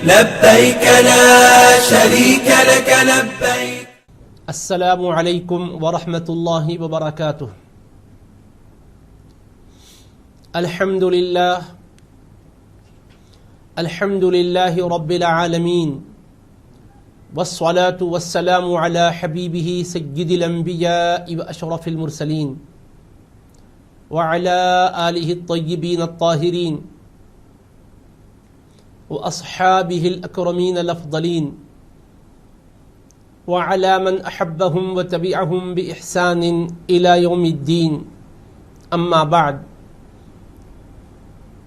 لبيك لا شريك لك لبيك. السلام علیکم ورحمۃ اللہ وبرکاتہ. الحمد للہ رب العالمین والصلاة والسلام على حبیبہ سید الانبیاء واشرف المرسلین وعلى آلہ الطیبین الطاہرین واصحابہ الاکرمین الافضلین وعلى من احبهم وتبعهم باحسان الى يوم الدین. اما بعد،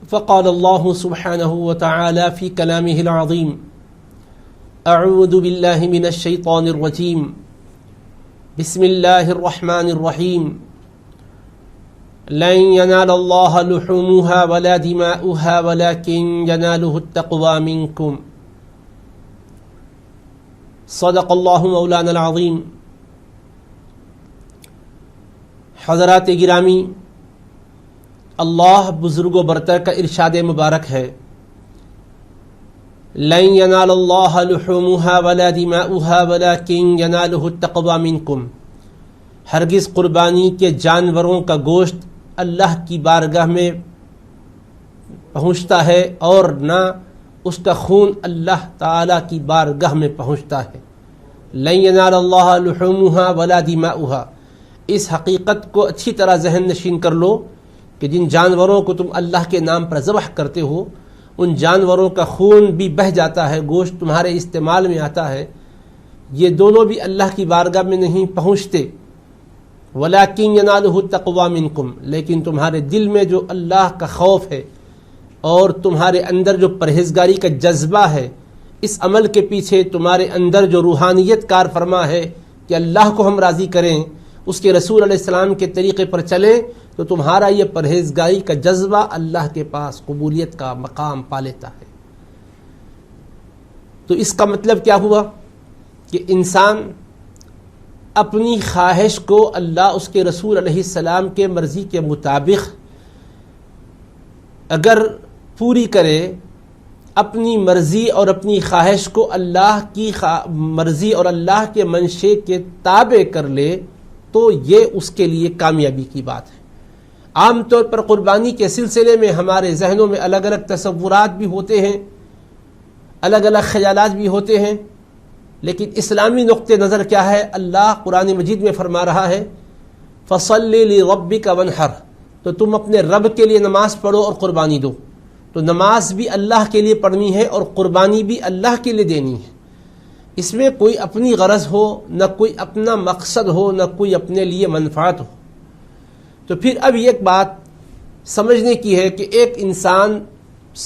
فقال الله سبحانه وتعالى في كلامه العظيم: اعوذ بالله من الشيطان الرجيم، بسم الله الرحمن الرحيم. لن ينال الله لحومها ولا دماؤها ولكن يناله التقوى منكم. صدق اللہ مولانا العظیم. حضرات گرامی، اللہ بزرگ و برتر کا ارشاد مبارک ہے: لن ينال اللہ لحومها ولا دماؤها ولكن يناله التقوى منكم. ہرگز قربانی کے جانوروں کا گوشت اللہ کی بارگاہ میں پہنچتا ہے اور نہ اس کا خون اللہ تعالیٰ کی بارگاہ میں پہنچتا ہے. لن ینال اللہ لحومها ولا دماؤها. اس حقیقت کو اچھی طرح ذہن نشین کر لو کہ جن جانوروں کو تم اللہ کے نام پر ذبح کرتے ہو، ان جانوروں کا خون بھی بہہ جاتا ہے، گوشت تمہارے استعمال میں آتا ہے، یہ دونوں بھی اللہ کی بارگاہ میں نہیں پہنچتے. ولیکن ینالہ التقوی منکم. لیکن تمہارے دل میں جو اللہ کا خوف ہے اور تمہارے اندر جو پرہیزگاری کا جذبہ ہے، اس عمل کے پیچھے تمہارے اندر جو روحانیت کار فرما ہے کہ اللہ کو ہم راضی کریں، اس کے رسول علیہ السلام کے طریقے پر چلیں، تو تمہارا یہ پرہیزگاری کا جذبہ اللہ کے پاس قبولیت کا مقام پا لیتا ہے. تو اس کا مطلب کیا ہوا کہ انسان اپنی خواہش کو اللہ اس کے رسول علیہ السلام کے مرضی کے مطابق اگر پوری کرے، اپنی مرضی اور اپنی خواہش کو اللہ کی مرضی اور اللہ کے منشے کے تابع کر لے، تو یہ اس کے لیے کامیابی کی بات ہے. عام طور پر قربانی کے سلسلے میں ہمارے ذہنوں میں الگ الگ تصورات بھی ہوتے ہیں، الگ الگ خیالات بھی ہوتے ہیں، لیکن اسلامی نقطہ نظر کیا ہے؟ اللہ قرآن مجید میں فرما رہا ہے: فَصَلِّ لِرَبِّكَ وَانْحَرْ. تو تم اپنے رب کے لیے نماز پڑھو اور قربانی دو. تو نماز بھی اللہ کے لیے پڑھنی ہے اور قربانی بھی اللہ کے لیے دینی ہے. اس میں کوئی اپنی غرض ہو، نہ کوئی اپنا مقصد ہو، نہ کوئی اپنے لیے منفعت ہو. تو پھر اب ایک بات سمجھنے کی ہے کہ ایک انسان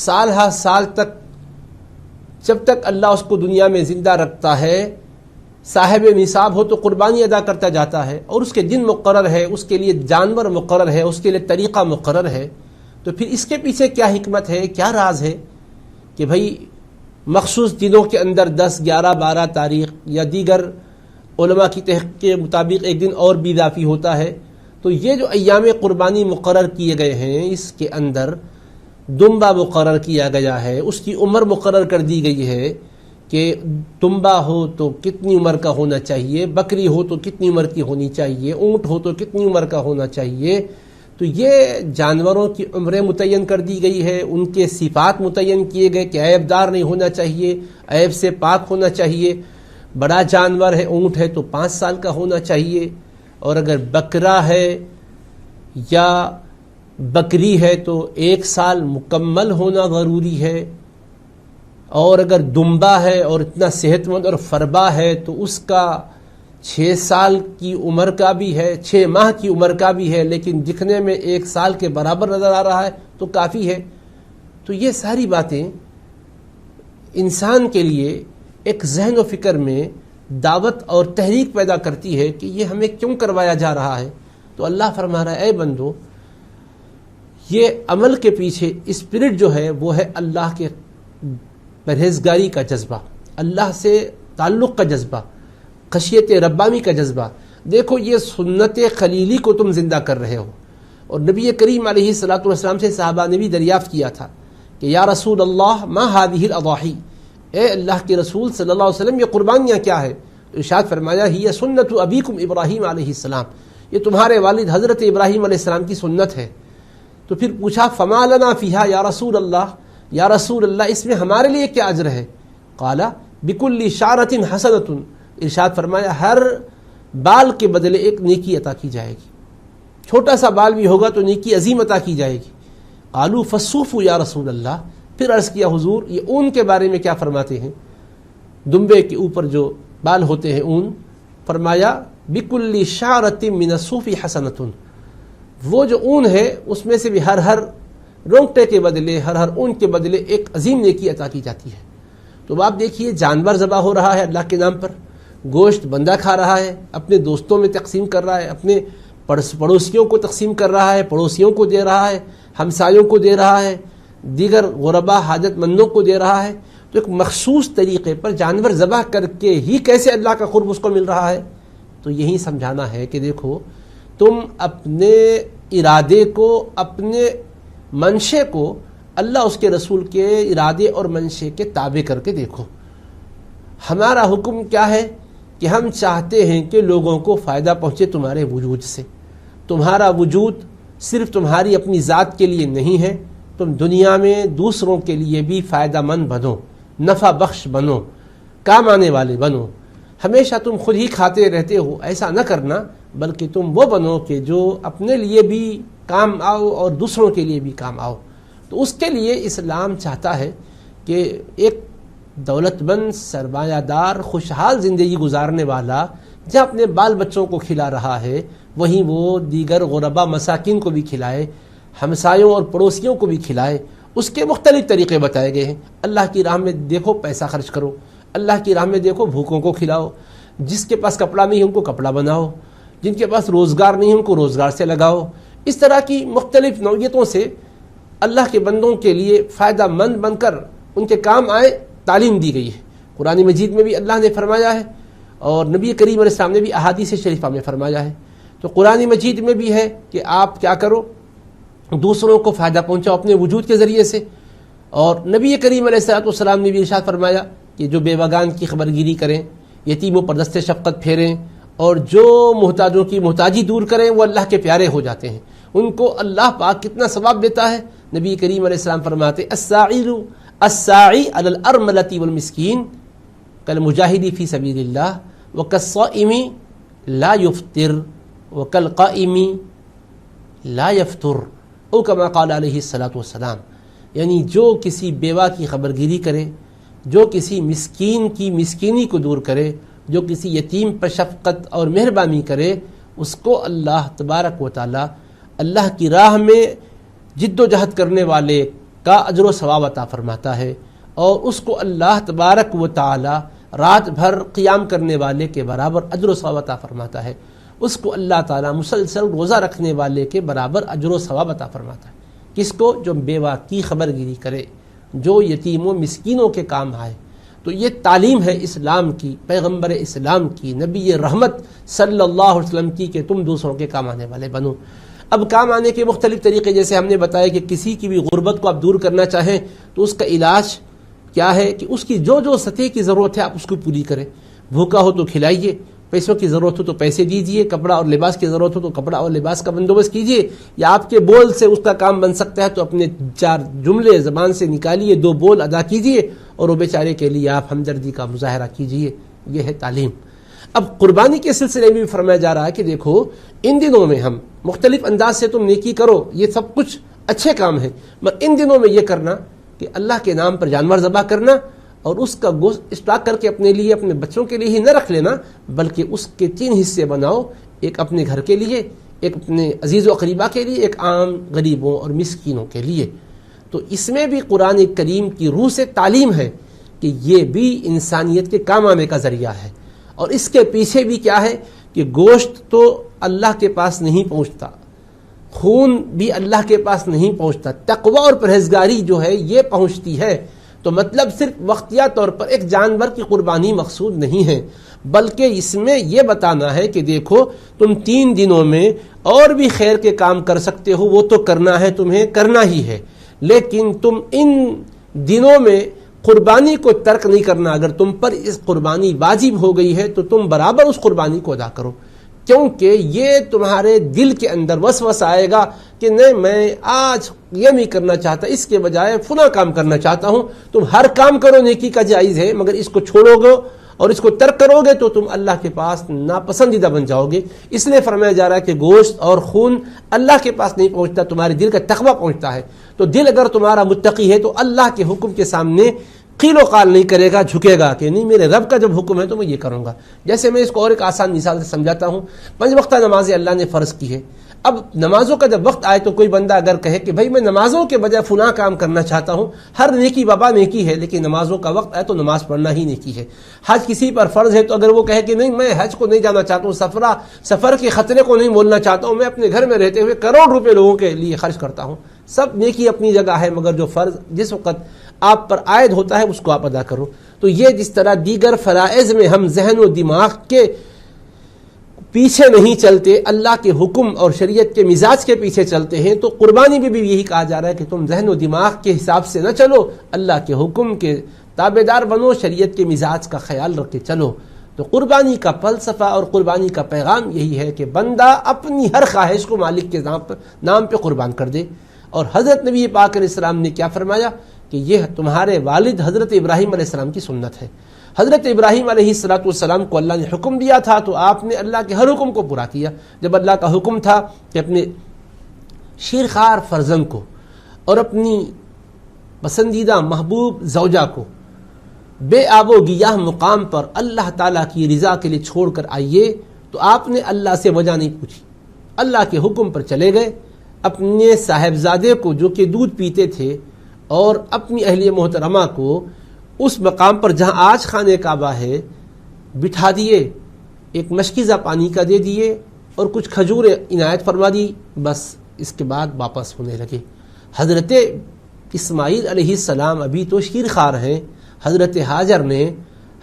سال ہر سال تک، جب تک اللہ اس کو دنیا میں زندہ رکھتا ہے، صاحب نصاب ہو تو قربانی ادا کرتا جاتا ہے، اور اس کے دن مقرر ہے، اس کے لیے جانور مقرر ہے، اس کے لیے طریقہ مقرر ہے. تو پھر اس کے پیچھے کیا حکمت ہے، کیا راز ہے کہ بھئی مخصوص دنوں کے اندر 10، 11، 12 تاریخ یا دیگر علماء کی تحقیق کے مطابق ایک دن اور بھی اضافی ہوتا ہے. تو یہ جو ایام قربانی مقرر کیے گئے ہیں، اس کے اندر دمبا مقرر کیا گیا ہے، اس کی عمر مقرر کر دی گئی ہے کہ دمبا ہو تو کتنی عمر کا ہونا چاہیے، بکری ہو تو کتنی عمر کی ہونی چاہیے، اونٹ ہو تو کتنی عمر کا ہونا چاہیے. تو یہ جانوروں کی عمریں متعین کر دی گئی ہے، ان کے صفات متعین کیے گئے کہ عیب دار نہیں ہونا چاہیے، عیب سے پاک ہونا چاہیے. بڑا جانور ہے، اونٹ ہے تو 5 سال کا ہونا چاہیے، اور اگر بکرا ہے یا بکری ہے تو 1 سال مکمل ہونا ضروری ہے. اور اگر دمبا ہے اور اتنا صحت مند اور فربا ہے تو اس کا 6 سال کی عمر کا بھی ہے، 6 ماہ کی عمر کا بھی ہے، لیکن دکھنے میں 1 سال کے برابر نظر آ رہا ہے تو کافی ہے. تو یہ ساری باتیں انسان کے لیے ایک ذہن و فکر میں دعوت اور تحریک پیدا کرتی ہے کہ یہ ہمیں کیوں کروایا جا رہا ہے. تو اللہ فرما رہا ہے: اے بندو، یہ عمل کے پیچھے اسپرٹ جو ہے وہ ہے اللہ کے پرہیزگاری کا جذبہ، اللہ سے تعلق کا جذبہ، خشیت ربانی کا جذبہ. دیکھو یہ سنت خلیلی کو تم زندہ کر رہے ہو. اور نبی کریم علیہ الصلوۃ والسلام سے صحابہ نے بھی دریافت کیا تھا کہ یا رسول اللہ ما هذه الاضاحی، اے اللہ کے رسول صلی اللہ علیہ وسلم یہ قربانیاں کیا ہے؟ ارشاد فرمایا ہی سنت ابیکم ابراہیم علیہ السلام، یہ تمہارے والد حضرت ابراہیم علیہ السلام کی سنت ہے۔ تو پھر پوچھا فما لنا فیہا یا رسول اللہ، یا رسول اللہ اس میں ہمارے لیے کیا اجر ہے؟ قال بکل شعرۃ حسنۃ، ارشاد فرمایا ہر بال کے بدلے ایک نیکی عطا کی جائے گی، چھوٹا سا بال بھی ہوگا تو نیکی عظیم عطا کی جائے گی۔ قالوا فالصوف یا رسول اللہ، پھر عرض کیا حضور یہ اون کے بارے میں کیا فرماتے ہیں؟ دمبے کے اوپر جو بال ہوتے ہیں اون، فرمایا بکل شعرۃ من الصوف حسنۃ، وہ جو اون ہے اس میں سے بھی ہر رونگٹے کے بدلے ہر اون کے بدلے ایک عظیم نیکی عطا کی جاتی ہے۔ تو آپ دیکھیے جانور ذبح ہو رہا ہے اللہ کے نام پر، گوشت بندہ کھا رہا ہے، اپنے دوستوں میں تقسیم کر رہا ہے، اپنے پڑوسیوں کو تقسیم کر رہا ہے، پڑوسیوں کو دے رہا ہے، ہمسایوں کو دے رہا ہے، دیگر غربا حاجت مندوں کو دے رہا ہے۔ تو ایک مخصوص طریقے پر جانور ذبح کر کے ہی کیسے اللہ کا قرب اس کو مل رہا ہے؟ تو یہی سمجھانا ہے کہ دیکھو تم اپنے ارادے کو، اپنے منشے کو اللہ اس کے رسول کے ارادے اور منشے کے تابع کر کے دیکھو۔ ہمارا حکم کیا ہے کہ ہم چاہتے ہیں کہ لوگوں کو فائدہ پہنچے تمہارے وجود سے۔ تمہارا وجود صرف تمہاری اپنی ذات کے لیے نہیں ہے، تم دنیا میں دوسروں کے لیے بھی فائدہ مند بنو، نفع بخش بنو، کام آنے والے بنو۔ ہمیشہ تم خود ہی کھاتے رہتے ہو، ایسا نہ کرنا، بلکہ تم وہ بنو کہ جو اپنے لیے بھی کام آؤ اور دوسروں کے لیے بھی کام آؤ۔ تو اس کے لیے اسلام چاہتا ہے کہ ایک دولت مند، سرمایہ دار، خوشحال زندگی گزارنے والا جہاں اپنے بال بچوں کو کھلا رہا ہے وہیں وہ دیگر غربا مساکین کو بھی کھلائے، ہمسایوں اور پڑوسیوں کو بھی کھلائے۔ اس کے مختلف طریقے بتائے گئے ہیں۔ اللہ کی راہ میں دیکھو پیسہ خرچ کرو، اللہ کی راہ میں دیکھو بھوکوں کو کھلاؤ، جس کے پاس کپڑا نہیں ان کو کپڑا بناؤ، جن کے پاس روزگار نہیں ان کو روزگار سے لگاؤ۔ اس طرح کی مختلف نوعیتوں سے اللہ کے بندوں کے لیے فائدہ مند بن کر ان کے کام آئے تعلیم دی گئی ہے۔ قرآن مجید میں بھی اللہ نے فرمایا ہے اور نبی کریم علیہ السلام نے بھی احادیث شریفہ میں فرمایا ہے۔ تو قرآن مجید میں بھی ہے کہ آپ کیا کرو، دوسروں کو فائدہ پہنچاؤ اپنے وجود کے ذریعے سے، اور نبی کریم علیہ السلام نے بھی ارشاد فرمایا کہ جو بیوگان کی خبرگیری کریں، یتیموں پر دست شفقت پھیریں، اور جو محتاجوں کی محتاجی دور کریں وہ اللہ کے پیارے ہو جاتے ہیں، ان کو اللہ پاک کتنا ثواب دیتا ہے۔ نبی کریم علیہ السلام فرماتے الساعی علی الارملۃ والمسکین کالمجاہد فی سبیل اللہ وکالصائم لا یفطر وکالقائم لا یفطر او کما قال علیہ الصلاۃ والسلام، یعنی جو کسی بیوہ کی خبرگیری کرے، جو کسی مسکین کی مسکینی کو دور کرے، جو کسی یتیم پر شفقت اور مہربانی کرے، اس کو اللہ تبارک و تعالی اللہ کی راہ میں جد و جہد کرنے والے کا اجر و ثواب عطا فرماتا ہے، اور اس کو اللہ تبارک و تعالی رات بھر قیام کرنے والے کے برابر اجر و ثواب عطا فرماتا ہے، اس کو اللہ تعالی مسلسل روزہ رکھنے والے کے برابر اجر و ثواب عطا فرماتا ہے۔ کس کو؟ جو بیوہ کی خبرگیری کرے، جو یتیموں مسکینوں کے کام آئے۔ تو یہ تعلیم ہے اسلام کی، پیغمبر اسلام کی، نبی رحمت صلی اللہ علیہ وسلم کی، کہ تم دوسروں کے کام آنے والے بنو۔ اب کام آنے کے مختلف طریقے، جیسے ہم نے بتایا کہ کسی کی بھی غربت کو آپ دور کرنا چاہیں تو اس کا علاج کیا ہے کہ اس کی جو سطح کی ضرورت ہے آپ اس کو پوری کریں۔ بھوکا ہو تو کھلائیے، پیسوں کی ضرورت ہو تو پیسے دیجیے، کپڑا اور لباس کی ضرورت ہو تو کپڑا اور لباس کا بندوبست کیجیے، یا آپ کے بول سے اس کا کام بن سکتا ہے تو اپنے 4 جملے زبان سے نکالیے، 2 بول ادا کیجیے اور وہ بیچارے کے لیے آپ ہمدردی کا مظاہرہ کیجیے۔ یہ ہے تعلیم۔ اب قربانی کے سلسلے میں بھی فرمایا جا رہا ہے کہ دیکھو ان دنوں میں ہم مختلف انداز سے تم نیکی کرو، یہ سب کچھ اچھے کام ہیں، مگر ان دنوں میں یہ کرنا کہ اللہ کے نام پر جانور ذبح کرنا اور اس کا گوشت اسٹاک کر کے اپنے لیے، اپنے بچوں کے لیے ہی نہ رکھ لینا، بلکہ اس کے 3 حصے بناؤ، ایک اپنے گھر کے لیے، ایک اپنے عزیز و قریبہ کے لیے، ایک عام غریبوں اور مسکینوں کے لیے۔ تو اس میں بھی قرآن کریم کی روح سے تعلیم ہے کہ یہ بھی انسانیت کے کام آنے کا ذریعہ ہے، اور اس کے پیچھے بھی کیا ہے کہ گوشت تو اللہ کے پاس نہیں پہنچتا، خون بھی اللہ کے پاس نہیں پہنچتا، تقوی اور پرہیزگاری جو ہے یہ پہنچتی ہے۔ تو مطلب صرف وقتیہ طور پر ایک جانور کی قربانی مقصود نہیں ہے، بلکہ اس میں یہ بتانا ہے کہ دیکھو تم 3 دنوں میں اور بھی خیر کے کام کر سکتے ہو، وہ تو کرنا ہے، تمہیں کرنا ہی ہے، لیکن تم ان دنوں میں قربانی کو ترک نہیں کرنا. اگر تم پر اس قربانی واجب ہو گئی ہے تو تم برابر اس قربانی کو ادا کرو، کیونکہ یہ تمہارے دل کے اندر وسوسہ آئے گا کہ نہیں میں آج یہ نہیں کرنا چاہتا، اس کے بجائے فلاں کام کرنا چاہتا ہوں. تم ہر کام کرو نیکی کا جائز ہے، مگر اس کو چھوڑو گے اور اس کو ترک کرو گے تو تم اللہ کے پاس ناپسندیدہ بن جاؤ گے. اس لیے فرمایا جا رہا ہے کہ گوشت اور خون اللہ کے پاس نہیں پہنچتا، تمہارے دل کا تقویٰ پہنچتا ہے. تو دل اگر تمہارا متقی ہے تو اللہ کے حکم کے سامنے قیل و قال نہیں کرے گا، جھکے گا کہ نہیں میرے رب کا جب حکم ہے تو میں یہ کروں گا. جیسے میں اس کو اور ایک آسان مثال سے سمجھاتا ہوں. 5 وقتہ نمازیں اللہ نے فرض کی ہے. اب نمازوں کا جب وقت آئے تو کوئی بندہ اگر کہے کہ بھائی میں نمازوں کے بجائے فلاں کام کرنا چاہتا ہوں، ہر نیکی بابا نیکی ہے لیکن نمازوں کا وقت آئے تو نماز پڑھنا ہی نیکی ہے. حج کسی پر فرض ہے تو اگر وہ کہے کہ نہیں میں حج کو نہیں جانا چاہتا ہوں، سفر کے خطرے کو نہیں مولنا چاہتا ہوں، میں اپنے گھر میں رہتے ہوئے کروڑ روپے لوگوں کے لیے خرچ کرتا ہوں، سب نیکی اپنی جگہ ہے، مگر جو فرض جس وقت آپ پر عائد ہوتا ہے اس کو آپ ادا کرو. تو یہ جس طرح دیگر فرائض میں ہم ذہن و دماغ کے پیچھے نہیں چلتے، اللہ کے حکم اور شریعت کے مزاج کے پیچھے چلتے ہیں، تو قربانی میں بھی یہی کہا جا رہا ہے کہ تم ذہن و دماغ کے حساب سے نہ چلو، اللہ کے حکم کے تابع دار بنو، شریعت کے مزاج کا خیال رکھ کے چلو. تو قربانی کا فلسفہ اور قربانی کا پیغام یہی ہے کہ بندہ اپنی ہر خواہش کو مالک کے نام پہ قربان کر دے. اور حضرت نبی پاک علیہ السلام نے کیا فرمایا کہ یہ تمہارے والد حضرت ابراہیم علیہ السلام کی سنت ہے. حضرت ابراہیم علیہ السلام کو اللہ نے حکم دیا تھا تو آپ نے اللہ کے ہر حکم کو پورا کیا. جب اللہ کا حکم تھا کہ اپنے شیرخوار فرزند کو اور اپنی پسندیدہ محبوب زوجہ کو بے آب و گیاہ مقام پر اللہ تعالیٰ کی رضا کے لیے چھوڑ کر آئیے، تو آپ نے اللہ سے وجہ نہیں پوچھی، اللہ کے حکم پر چلے گئے. اپنے صاحبزادے کو جو کہ دودھ پیتے تھے اور اپنی اہلیہ محترمہ کو اس مقام پر جہاں آج خانہ کعبہ ہے بٹھا دیے، ایک مشکیزہ پانی کا دے دیے اور کچھ کھجور عنایت فرما دی، بس اس کے بعد واپس ہونے لگے. حضرت اسماعیل علیہ السلام ابھی تو شیرخوار ہیں. حضرت ہاجر نے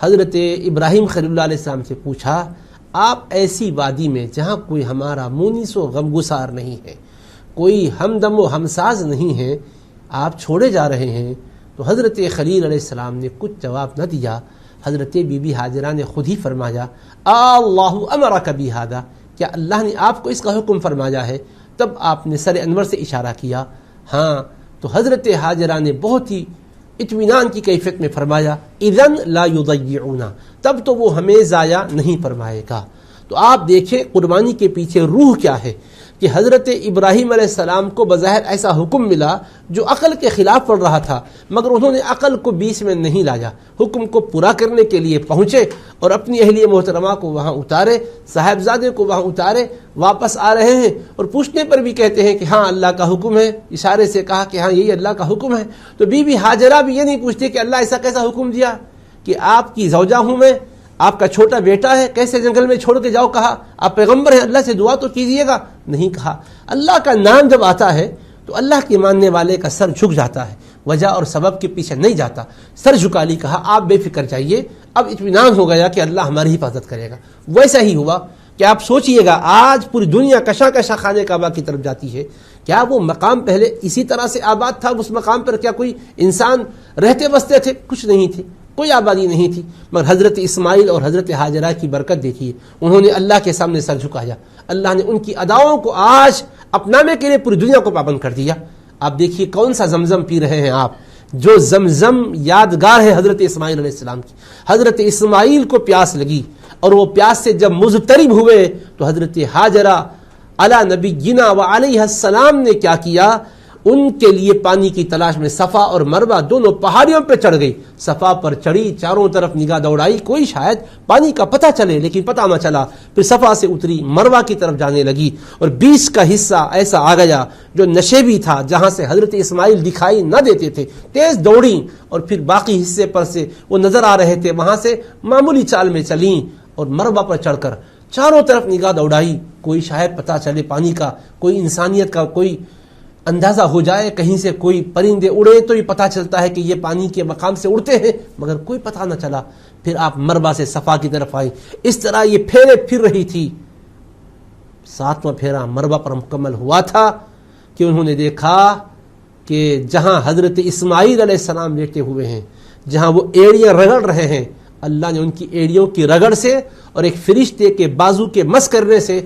حضرت ابراہیم خلیل اللہ علیہ السلام سے پوچھا آپ ایسی وادی میں جہاں کوئی ہمارا مونس و غمگسار نہیں ہے، کوئی ہمدم و ہمساز نہیں ہے، آپ چھوڑے جا رہے ہیں. تو حضرت خلیل علیہ السلام نے کچھ جواب نہ دیا. حضرت بی بی ہاجرہ نے خود ہی فرمایا اللہ امرک بہذا، کیا اللہ نے آپ کو اس کا حکم فرمایا ہے؟ تب آپ نے سر انور سے اشارہ کیا ہاں. تو حضرت ہاجرہ نے بہت ہی اطمینان کی کیفیت میں فرمایا اذن لا یضیعنا، تب تو وہ ہمیں ضائع نہیں فرمائے گا. تو آپ دیکھیں قربانی کے پیچھے روح کیا ہے کہ حضرت ابراہیم علیہ السلام کو بظاہر ایسا حکم ملا جو عقل کے خلاف پڑ رہا تھا، مگر انہوں نے عقل کو بیچ میں نہیں لایا، حکم کو پورا کرنے کے لیے پہنچے اور اپنی اہلیہ محترمہ کو وہاں اتارے، صاحبزادے کو وہاں اتارے، واپس آ رہے ہیں اور پوچھنے پر بھی کہتے ہیں کہ ہاں اللہ کا حکم ہے، اشارے سے کہا کہ ہاں یہی اللہ کا حکم ہے. تو بی بی ہاجرہ بھی یہ نہیں پوچھتے کہ اللہ ایسا کیسا حکم دیا کہ آپ کی زوجہ ہوں میں، آپ کا چھوٹا بیٹا ہے، کیسے جنگل میں چھوڑ کے جاؤ، کہا آپ پیغمبر ہیں اللہ سے دعا تو کیجئے گا، نہیں کہا. اللہ کا نام جب آتا ہے تو اللہ کے ماننے والے کا سر جھک جاتا ہے، وجہ اور سبب کے پیچھے نہیں جاتا، سر جھکا لی، کہا آپ بے فکر جائیے، اب اطمینان ہو گیا کہ اللہ ہماری حفاظت کرے گا. ویسا ہی ہوا کہ آپ سوچئے گا آج پوری دنیا کشاں کشاں خانہ کعبہ کی طرف جاتی ہے، کیا وہ مقام پہلے اسی طرح سے آباد تھا؟ اس مقام پر کیا کوئی انسان رہتے بستے تھے؟ کچھ نہیں تھے، کوئی آبادی نہیں تھی. مگر حضرت اسماعیل اور حضرت ہاجرہ کی برکت دیکھیے، انہوں نے اللہ کے سامنے سر جھکایا، اللہ نے ان کی اداؤں کو آج اپنانے کے لیے پوری دنیا کو پابند کر دیا. آپ دیکھیے کون سا زمزم پی رہے ہیں آپ، جو زمزم یادگار ہے حضرت اسماعیل علیہ السلام کی. حضرت اسماعیل کو پیاس لگی اور وہ پیاس سے جب مضطرب ہوئے تو حضرت ہاجرہ علی نبینا و علیہ السلام نے کیا کیا، ان کے لیے پانی کی تلاش میں صفا اور مروہ دونوں پہاڑیوں پہ چڑھ گئی. صفا پر چڑھی، چاروں طرف نگاہ دوڑائی، کوئی شاید پانی کا پتہ چلے لیکن پتہ نہ چلا. پھر صفا سے اتری، مروہ کی طرف جانے لگی اور 20 کا حصہ ایسا آ گیا جو نشیبی تھا، جہاں سے حضرت اسماعیل دکھائی نہ دیتے تھے، تیز دوڑیں اور پھر باقی حصے پر سے وہ نظر آ رہے تھے، وہاں سے معمولی چال میں چلیں اور مروہ پر چڑھ کر چاروں طرف نگاہ دوڑائی، کوئی شاید پتہ چلے پانی کا، کوئی انسانیت کا کوئی اندازہ ہو جائے، کہیں سے کوئی پرندے اڑے تو یہ پتہ چلتا ہے کہ یہ پانی کے مقام سے اڑتے ہیں، مگر کوئی پتہ نہ چلا. پھر آپ مروہ سے صفا کی طرف آئے. اس طرح یہ پھیرے پھر رہی تھی. 7واں پھیرا مروہ پر مکمل ہوا تھا کہ انہوں نے دیکھا کہ جہاں حضرت اسماعیل علیہ السلام لیٹے ہوئے ہیں، جہاں وہ ایڑیاں رگڑ رہے ہیں، اللہ نے ان کی ایڑیوں کی رگڑ سے اور ایک فرشتے کے بازو کے مس کرنے سے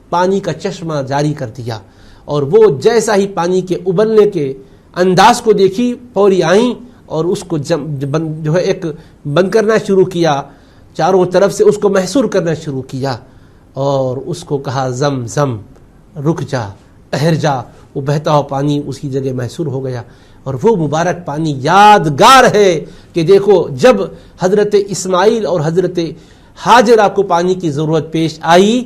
پانی کا چشمہ جاری کر دیا، اور وہ جیسا ہی پانی کے ابلنے کے انداز کو دیکھی فوری آئیں اور اس کو جو ہے ایک بند کرنا شروع کیا، چاروں طرف سے اس کو محصور کرنا شروع کیا، اور اس کو کہا زم زم، رک جا، ٹھہر جا۔ وہ بہتا ہوا پانی اسی جگہ محصور ہو گیا، اور وہ مبارک پانی یادگار ہے کہ دیکھو جب حضرت اسماعیل اور حضرت ہاجرہ کو پانی کی ضرورت پیش آئی،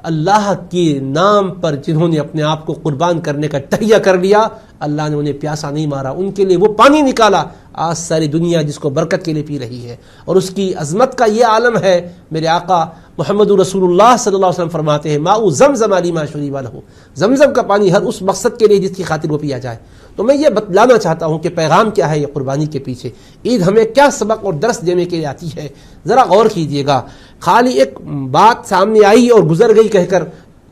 اللہ کے نام پر جنہوں نے اپنے آپ کو قربان کرنے کا تہیہ کر لیا، اللہ نے انہیں پیاسا نہیں مارا، ان کے لیے وہ پانی نکالا۔ آج ساری دنیا جس کو برکت کے لیے پی رہی ہے، اور اس کی عظمت کا یہ عالم ہے۔ میرے آقا محمد رسول اللہ صلی اللہ علیہ وسلم فرماتے ہیں ماء زمزم لما شرب لہ، زمزم کا پانی ہر اس مقصد کے لیے جس کی خاطر وہ پیا جائے۔ تو میں یہ بتلانا چاہتا ہوں کہ پیغام کیا ہے یہ قربانی کے پیچھے، عید ہمیں کیا سبق اور درس دینے کے لیے آتی ہے، ذرا غور کیجئے گا۔ خالی ایک بات سامنے آئی اور گزر گئی کہہ کر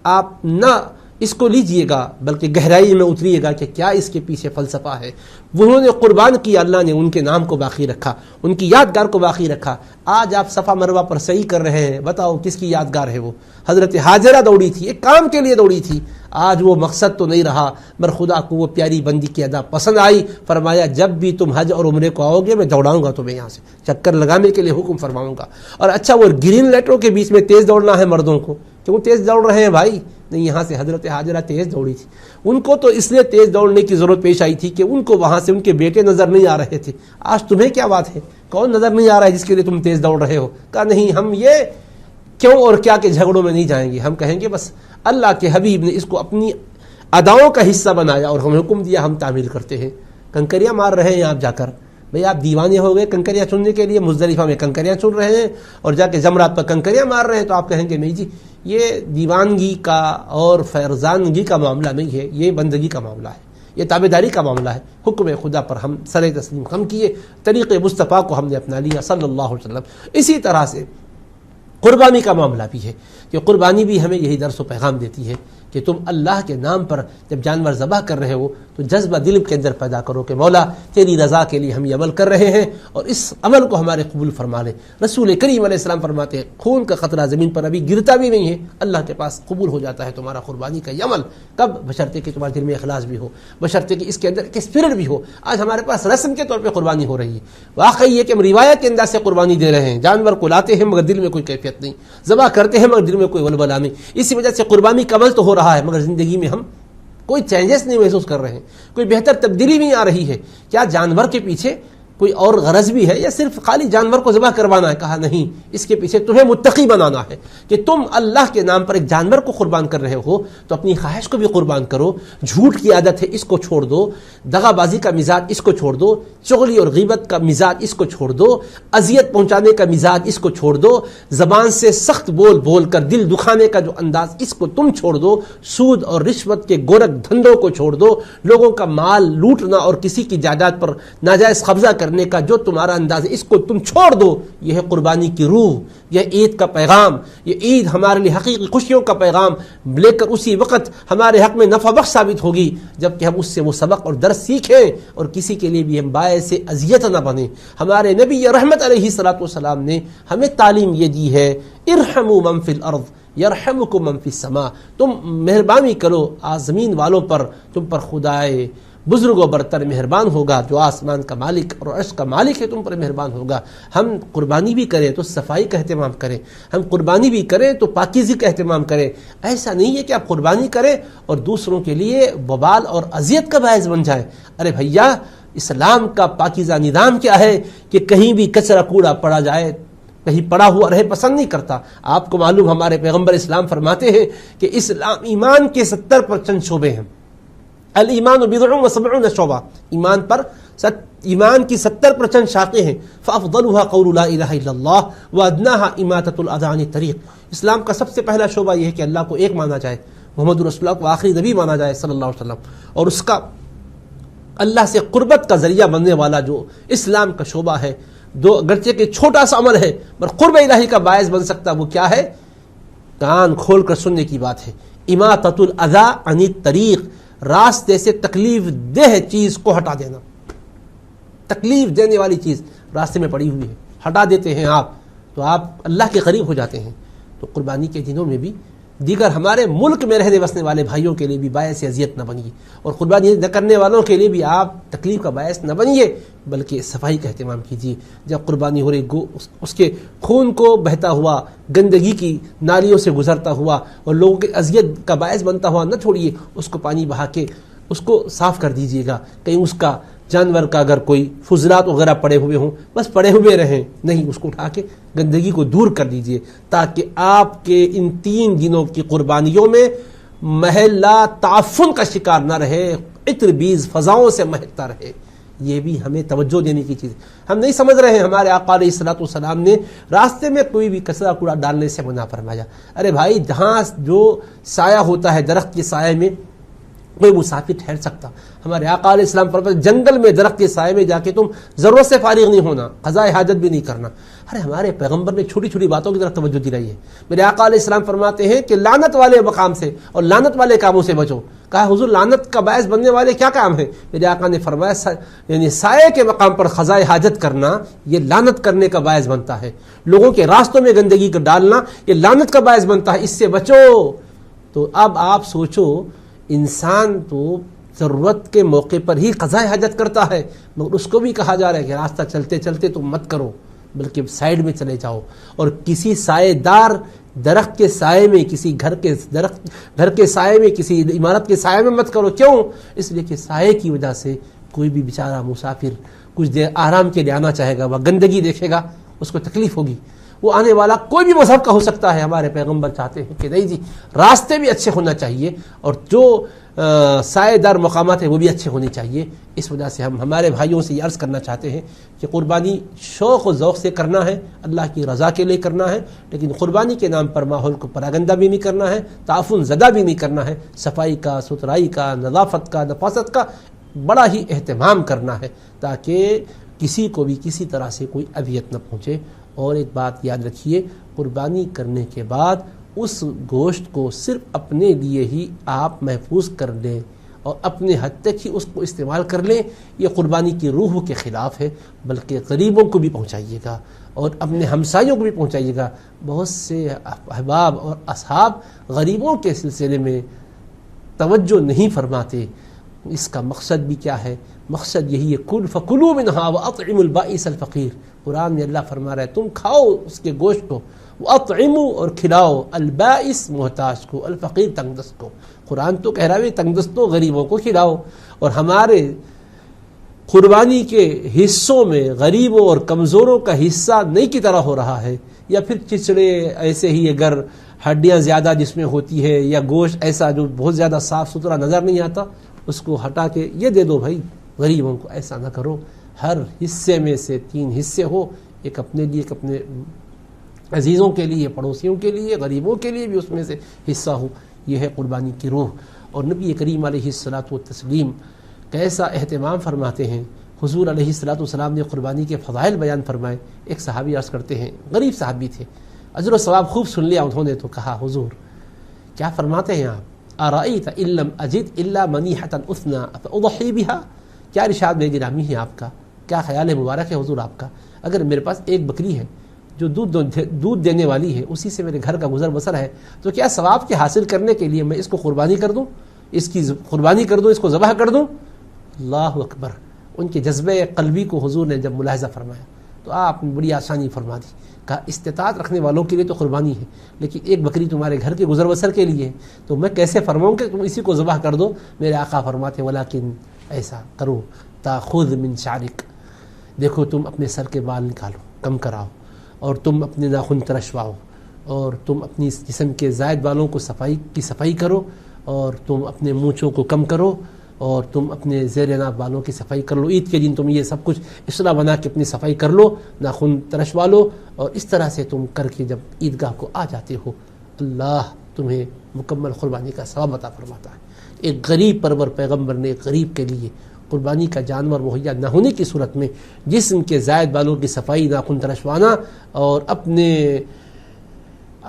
آپ نہ اس کو لیجئے گا، بلکہ گہرائی میں اتریے گا کہ کیا اس کے پیچھے فلسفہ ہے۔ انہوں نے قربان کی، اللہ نے ان کے نام کو باقی رکھا، ان کی یادگار کو باقی رکھا۔ آج آپ صفا مروہ پر سعی کر رہے ہیں، بتاؤ کس کی یادگار ہے وہ؟ حضرت ہاجرہ دوڑی تھی، ایک کام کے لیے دوڑی تھی، آج وہ مقصد تو نہیں رہا، مگر خدا کو وہ پیاری بندی کی ادا پسند آئی، فرمایا جب بھی تم حج اور عمرے کو آؤ گے میں دوڑاؤں گا تمہیں یہاں سے، چکر لگانے کے لیے حکم فرماؤں گا۔ اور اچھا وہ گرین لیٹروں کے بیچ میں تیز دوڑنا ہے مردوں کو، کیوں تیز دوڑ رہے ہیں بھائی؟ نہیں، یہاں سے حضرت ہاجرہ تیز دوڑی تھی، ان کو تو اس لیے تیز دوڑنے کی ضرورت پیش آئی تھی کہ ان کو وہاں سے ان کے بیٹے نظر نہیں آ رہے تھے۔ آج تمہیں کیا بات ہے، کون نظر نہیں آ رہا ہے جس کے لیے تم تیز دوڑ رہے ہو؟ کہا نہیں، ہم یہ کیوں اور کیا کے جھگڑوں میں نہیں جائیں گے، ہم کہیں گے بس اللہ کے حبیب نے اس کو اپنی اداؤں کا حصہ بنایا اور ہمیں حکم دیا، ہم تعمیل کرتے ہیں۔ کنکریاں مار رہے ہیں آپ جا کر، بھئی آپ دیوانے ہو گئے کنکریاں چننے کے لیے، مزدلفہ میں کنکریاں چن رہے ہیں اور جا کے جمرات پر کنکریاں مار رہے ہیں، تو آپ کہیں گے نہیں جی یہ دیوانگی کا اور فرزانگی کا معاملہ نہیں ہے، یہ بندگی کا معاملہ ہے، یہ تابعداری کا معاملہ ہے۔ حکم خدا پر ہم سر تسلیم خم کیے، طریق مصطفیٰ کو ہم نے اپنا لیا صلی اللہ علیہ وسلم۔ اسی طرح سے قربانی کا معاملہ بھی ہے کہ قربانی بھی ہمیں یہی درس و پیغام دیتی ہے کہ تم اللہ کے نام پر جب جانور ذبح کر رہے ہو تو جذبہ دل کے اندر پیدا کرو کہ مولا تیری رضا کے لیے ہم یہ عمل کر رہے ہیں اور اس عمل کو ہمارے قبول فرما لے۔ رسول کریم علیہ السلام فرماتے ہیں خون کا قطرہ زمین پر ابھی گرتا بھی نہیں ہے، اللہ کے پاس قبول ہو جاتا ہے تمہارا قربانی کا یہ عمل۔ کب؟ بشرطے کہ تمہارے دل میں اخلاص بھی ہو، بشرطے کہ اس کے اندر ایک اسپرٹ بھی ہو۔ آج ہمارے پاس رسم کے طور پہ قربانی ہو رہی ہے، واقعی یہ کہ ہم روایت کے انداز سے قربانی دے رہے ہیں، جانور کو لاتے ہیں مگر دل میں کوئی کیفیت نہیں، ذبح کرتے ہیں مگر دل میں کوئی ولولہ نہیں۔ اسی وجہ سے قربانی کا عمل تو ہو رہا ہے مگر زندگی میں ہم کوئی چینجز نہیں محسوس کر رہے ہیں، کوئی بہتر تبدیلی نہیں آ رہی ہے۔ کیا جانور کے پیچھے کوئی اور غرض بھی ہے یا صرف خالی جانور کو ذبح کروانا ہے؟ کہا نہیں، اس کے پیچھے تمہیں متقی بنانا ہے کہ تم اللہ کے نام پر ایک جانور کو قربان کر رہے ہو تو اپنی خواہش کو بھی قربان کرو، جھوٹ کی عادت ہے اس کو چھوڑ دو، دغا بازی کا مزاج اس کو چھوڑ دو، چغلی اور غیبت کا مزاج اس کو چھوڑ دو، اذیت پہنچانے کا مزاج اس کو چھوڑ دو، زبان سے سخت بول بول کر دل دکھانے کا جو انداز اس کو تم چھوڑ دو، سود اور رشوت کے گورکھ دھندوں کو چھوڑ دو، لوگوں کا مال لوٹنا اور کسی کی جائیداد پر ناجائز قبضہ کرنے کا جو تمہارا انداز ہے اس کو تم چھوڑ دو۔ یہ ہے قربانی کی روح، یہ عید کا پیغام، یہ عید ہمارے لیے حقیقی خوشیوں کا پیغام لے کر اسی وقت ہمارے حق میں نفع بخش ثابت ہوگی جبکہ ہم اس سے وہ سبق اور درس سیکھیں اور کسی کے لیے بھی ہم باعث اذیت نہ بنیں۔ ہمارے نبی رحمت علیہ الصلوۃ والسلام نے ہمیں تعلیم یہ دی ہے ارحموا من فی الارض یرحمکم من فی السماء، تم مہربانی کرو زمین والوں پر، تم پر خدائے بزرگ و برتر مہربان ہوگا، جو آسمان کا مالک اور عرش کا مالک ہے تم پر مہربان ہوگا۔ ہم قربانی بھی کریں تو صفائی کا اہتمام کریں، ہم قربانی بھی کریں تو پاکیزی کا اہتمام کریں۔ ایسا نہیں ہے کہ آپ قربانی کریں اور دوسروں کے لیے وبال اور اذیت کا باعث بن جائیں۔ ارے بھیا، اسلام کا پاکیزہ نظام کیا ہے کہ کہیں بھی کچرا کوڑا پڑا جائے، کہیں پڑا ہوا رہے پسند نہیں کرتا۔ آپ کو معلوم ہمارے پیغمبر اسلام فرماتے ہیں کہ اسلام ایمان کے 70% شعبے ہیں، الایمان بضع و سبعون شعبہ، ایمان کی 70% شاخیں ہیں، فافضلها قول لا الہ الا اللہ وادناها اماطۃ الاذى عن الطریق۔ اسلام کا سب سے پہلا شعبہ یہ ہے کہ اللہ کو ایک مانا جائے، محمد رسول اللہ کو آخری نبی مانا جائے صلی اللہ علیہ وسلم، اور اس کا اللہ سے قربت کا ذریعہ بننے والا جو اسلام کا شعبہ ہے، دو اگرچہ کہ چھوٹا سا عمل ہے پر قرب الہی کا باعث بن سکتا، وہ کیا ہے؟ کان کھول کر سننے کی بات ہے، اماطۃ الاذى عن الطریق، راستے سے تکلیف دہ چیز کو ہٹا دینا، تکلیف دینے والی چیز راستے میں پڑی ہوئی ہے، ہٹا دیتے ہیں آپ تو آپ اللہ کے قریب ہو جاتے ہیں۔ تو قربانی کے دنوں میں بھی دیگر ہمارے ملک میں رہنے بسنے والے بھائیوں کے لیے بھی باعث اذیت نہ بنیے، اور قربانی نہ کرنے والوں کے لیے بھی آپ تکلیف کا باعث نہ بنیے، بلکہ صفائی کا اہتمام کیجیے۔ جب قربانی ہو رہی اس کے خون کو بہتا ہوا، گندگی کی نالیوں سے گزرتا ہوا اور لوگوں کے اذیت کا باعث بنتا ہوا نہ چھوڑیے، اس کو پانی بہا کے اس کو صاف کر دیجیے گا۔ کہیں اس کا جانور کا اگر کوئی فضلات وغیرہ پڑے ہوئے ہوں، بس پڑے ہوئے رہیں، نہیں، اس کو اٹھا کے گندگی کو دور کر دیجیے، تاکہ آپ کے ان 3 دنوں کی قربانیوں میں محلہ تعفن کا شکار نہ رہے، عطر بیز فضاؤں سے مہکتا رہے۔ یہ بھی ہمیں توجہ دینے کی چیز ہے۔ ہم نہیں سمجھ رہے ہیں ہمارے آقا علیہ الصلوۃ والسلام نے راستے میں کوئی بھی کچرا کوڑا ڈالنے سے منع فرمایا۔ ارے بھائی، جہاں جو سایہ ہوتا ہے درخت کے سائے میں کوئی مسافر ٹھہر سکتا، ہمارے آقا علیہ السلام فرماتے جنگل میں درخت کے سائے میں جا کے تم ضرورت سے فارغ نہیں ہونا، قضاء حاجت بھی نہیں کرنا۔ ارے ہمارے پیغمبر نے چھوٹی چھوٹی باتوں کی طرف توجہ دلائی ہے۔ میرے آقا علیہ السلام فرماتے ہیں کہ لعنت والے مقام سے اور لعنت والے کاموں سے بچو۔ کہا حضور لعنت کا باعث بننے والے کیا کام ہیں؟ میرے آقا نے فرمایا یعنی سائے کے مقام پر قضاء حاجت کرنا یہ لعنت کرنے کا باعث بنتا ہے، لوگوں کے راستوں میں گندگی کو ڈالنا یہ لعنت کا باعث بنتا ہے، اس سے بچو۔ تو اب آپ سوچو، انسان تو ضرورت کے موقع پر ہی قضاء حاجت کرتا ہے، مگر اس کو بھی کہا جا رہا ہے کہ راستہ چلتے چلتے تم مت کرو، بلکہ سائیڈ میں چلے جاؤ، اور کسی سائے دار درخت کے سائے میں، کسی گھر کے سائے میں، کسی عمارت کے سائے میں مت کرو۔ کیوں؟ اس لیے کہ سائے کی وجہ سے کوئی بھی بیچارہ مسافر کچھ دیر آرام کے لیے آنا چاہے گا، وہ گندگی دیکھے گا، اس کو تکلیف ہوگی۔ وہ آنے والا کوئی بھی مذہب کا ہو سکتا ہے، ہمارے پیغمبر چاہتے ہیں کہ نہیں جی، راستے بھی اچھے ہونا چاہیے اور جو سائے دار مقامات ہیں وہ بھی اچھے ہونے چاہیے۔ اس وجہ سے ہم ہمارے بھائیوں سے یہ عرض کرنا چاہتے ہیں کہ قربانی شوق و ذوق سے کرنا ہے، اللہ کی رضا کے لیے کرنا ہے، لیکن قربانی کے نام پر ماحول کو پراگندہ بھی نہیں کرنا ہے، تعفن زدہ بھی نہیں کرنا ہے، صفائی کا، ستھرائی کا، نظافت کا، نفاست کا بڑا ہی اہتمام کرنا ہے، تاکہ کسی کو بھی کسی طرح سے کوئی اذیت نہ پہنچے۔ اور ایک بات یاد رکھیے، قربانی کرنے کے بعد اس گوشت کو صرف اپنے لیے ہی آپ محفوظ کر لیں اور اپنے حد تک ہی اس کو استعمال کر لیں، یہ قربانی کی روح کے خلاف ہے، بلکہ غریبوں کو بھی پہنچائیے گا اور اپنے ہمسایوں کو بھی پہنچائیے گا۔ بہت سے احباب اور اصحاب غریبوں کے سلسلے میں توجہ نہیں فرماتے۔ اس کا مقصد بھی کیا ہے؟ مقصد یہی ہے، کل فکلوا منہا واطعموا البائس الفقیر۔ قرآن میں اللہ فرما رہا ہے تم کھاؤ اس کے گوشت کو، واطعموا اور کھلاؤ، البائس محتاج کو، الفقیر تنگ دست کو۔ قرآن تو کہہ رہا ہے تنگ دستوں غریبوں کو کھلاؤ، اور ہمارے قربانی کے حصوں میں غریبوں اور کمزوروں کا حصہ نہیں کی طرح ہو رہا ہے، یا پھر چچڑے ایسے ہی اگر ہڈیاں زیادہ جس میں ہوتی ہے، یا گوشت ایسا جو بہت زیادہ صاف ستھرا نظر نہیں آتا، اس کو ہٹا کے یہ دے دو بھائی غریبوں کو۔ ایسا نہ کرو، ہر حصے میں سے 3 حصے ہو، ایک اپنے لیے، ایک اپنے عزیزوں کے لیے، پڑوسیوں کے لیے، غریبوں کے لیے بھی اس میں سے حصہ ہو۔ یہ ہے قربانی کی روح۔ اور نبی کریم علیہ الصلوۃ والتسلیم کیسا اہتمام فرماتے ہیں۔ حضور علیہ الصلوۃ والسلام نے قربانی کے فضائل بیان فرمائے۔ ایک صحابی عرض کرتے ہیں، غریب صحابی تھے، اجر و ثواب خوب سن لیا انہوں نے، تو کہا حضور کیا فرماتے ہیں آپ؟ ارأیت ان لم اجد الا منیحۃ اثنا فاضحی بها؟ کیا ارشاد میں گرامی ہے آپ کا، کیا خیال مبارک ہے حضور آپ کا، اگر میرے پاس ایک بکری ہے جو دودھ دینے والی ہے، اسی سے میرے گھر کا گزر بسر ہے، تو کیا ثواب کے حاصل کرنے کے لیے میں اس کو قربانی کر دوں، اس کی قربانی کر دوں، اس کو ذبح کر دوں؟ اللہ اکبر! ان کے جذبہ قلبی کو حضور نے جب ملاحظہ فرمایا تو آپ نے بڑی آسانی فرما دی، کہا استطاعت رکھنے والوں کے لیے تو قربانی ہے، لیکن ایک بکری تمہارے گھر کے گزر بسر کے لیے ہے، تو میں کیسے فرماؤں کہ تم اسی کو ذبح کر دو؟ میرے آقا فرماتے ولیکن ایسا کرو، تاخذ من شعرک، دیکھو تم اپنے سر کے بال نکالو، کم کراؤ، اور تم اپنے ناخن ترشواؤ، اور تم اپنی جسم کے زائد بالوں کو صفائی کرو، اور تم اپنے مونچھوں کو کم کرو، اور تم اپنے زیر ناف بالوں کی صفائی کر لو۔ عید کے دن تم یہ سب کچھ اصلاح بنا کے اپنی صفائی کر لو، ناخن ترشوا لو، اور اس طرح سے تم کر کے جب عیدگاہ کو آ جاتے ہو، اللہ تمہیں مکمل قربانی کا ثواب عطا فرماتا ہے۔ ایک غریب پرور پیغمبر نے ایک غریب کے لیے قربانی کا جانور مہیا نہ ہونے کی صورت میں جسم کے زائد بالوں کی صفائی، ناخن ترشوانا اور اپنے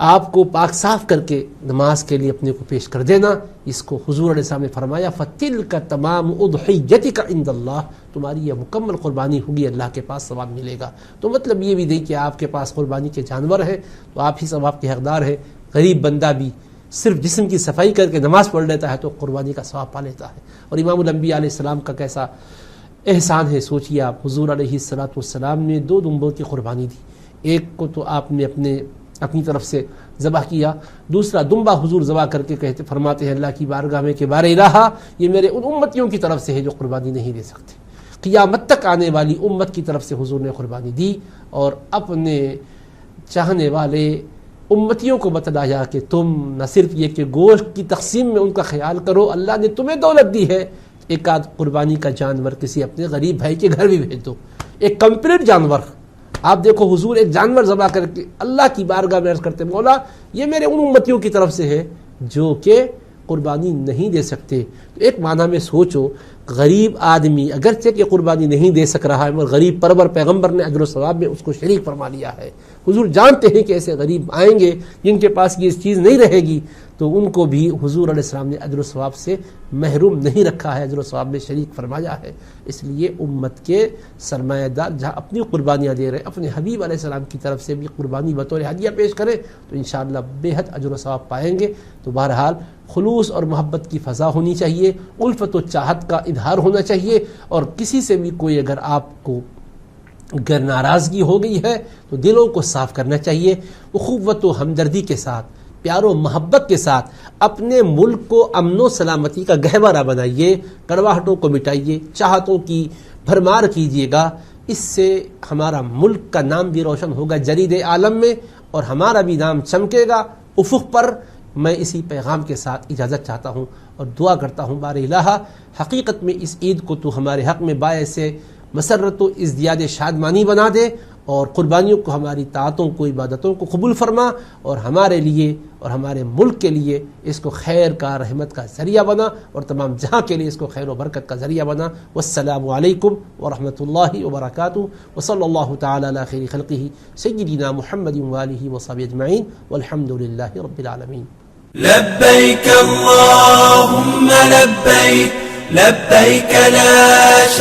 آپ کو پاک صاف کر کے نماز کے لیے اپنے کو پیش کر دینا، اس کو حضور علیہ السلام نے فرمایا فَتِلْكَ تَمَامُ أُضْحِيَّتِكَ عِنْدَ اللَّهِ، تمہاری یہ مکمل قربانی ہوگی، اللہ کے پاس ثواب ملے گا۔ تو مطلب یہ بھی نہیں کہ آپ کے پاس قربانی کے جانور ہیں تو آپ ہی ثواب کے حقدار ہیں، غریب بندہ بھی صرف جسم کی صفائی کر کے نماز پڑھ لیتا ہے تو قربانی کا ثواب پا لیتا ہے۔ اور امام الانبیاء علیہ السلام کا کیسا احسان ہے، سوچئے آپ، حضور علیہ السلام نے 2 دمبوں کی قربانی دی، ایک کو تو آپ نے اپنی طرف سے ذبح کیا، دوسرا دمبا حضور ذبح کر کے فرماتے ہیں اللہ کی بارگاہ میں کہ بار الہ، یہ میرے ان امتیوں کی طرف سے ہے جو قربانی نہیں دے سکتے۔ قیامت تک آنے والی امت کی طرف سے حضور نے قربانی دی اور اپنے چاہنے والے امتیوں کو بتلایا کہ تم نہ صرف یہ کہ گوشت کی تقسیم میں ان کا خیال کرو، اللہ نے تمہیں دولت دی ہے، ایک آدھ قربانی کا جانور کسی اپنے غریب بھائی کے گھر بھی بھیج دو، ایک کمپلیٹ جانور۔ آپ دیکھو حضور ایک جانور ذبح کر کے اللہ کی بارگاہ میں عرض کرتے مولا یہ میرے ان امتیوں کی طرف سے ہے جو کہ قربانی نہیں دے سکتے۔ تو ایک معنی میں سوچو، غریب آدمی اگرچہ کہ قربانی نہیں دے سک رہا ہے مگر غریب پرور پیغمبر نے اجر و ثواب میں اس کو شریک فرما لیا ہے۔ حضور جانتے ہیں کہ ایسے غریب آئیں گے جن کے پاس یہ چیز نہیں رہے گی تو ان کو بھی حضور علیہ السلام نے اجر و ثواب سے محروم نہیں رکھا ہے، اجر و ثواب میں شریک فرمایا ہے۔ اس لیے امت کے سرمایہ دار جہاں اپنی قربانیاں دے رہے اپنے حبیب علیہ السلام کی طرف سے بھی قربانی بطور ہدیہ پیش کریں تو انشاءاللہ بے حد اجر و ثواب پائیں گے۔ تو بہرحال خلوص اور محبت کی فضا ہونی چاہیے، الفت و چاہت کا اظہار ہونا چاہیے، اور کسی سے بھی کوئی اگر آپ کو اگر ناراضگی ہو گئی ہے تو دلوں کو صاف کرنا چاہیے، اخوت و ہمدردی کے ساتھ، پیار و محبت کے ساتھ اپنے ملک کو امن و سلامتی کا گہوارہ بنائیے، کڑواہٹوں کو مٹائیے، چاہتوں کی بھرمار کیجیے گا۔ اس سے ہمارا ملک کا نام بھی روشن ہوگا جرید عالم میں اور ہمارا بھی نام چمکے گا افق پر۔ میں اسی پیغام کے ساتھ اجازت چاہتا ہوں اور دعا کرتا ہوں بار الہ حقیقت میں اس عید کو تو ہمارے حق میں باعث مسرت و ازدیاد شادمانی بنا دے اور قربانیوں کو، ہماری طاعتوں کو، عبادتوں کو قبول فرما اور ہمارے لیے اور ہمارے ملک کے لیے اس کو خیر کا، رحمت کا ذریعہ بنا اور تمام جہاں کے لیے اس کو خیر و برکت کا ذریعہ بنا۔ والسلام علیکم ورحمۃ اللہ وبرکاتہ، وصلی اللہ تعالی علی خیر خلقہ سیدنا محمد وآلہ وصحبہ اجمعین، والحمد للہ رب العالمین۔ لبيك اللهم لبيك، لبيك لا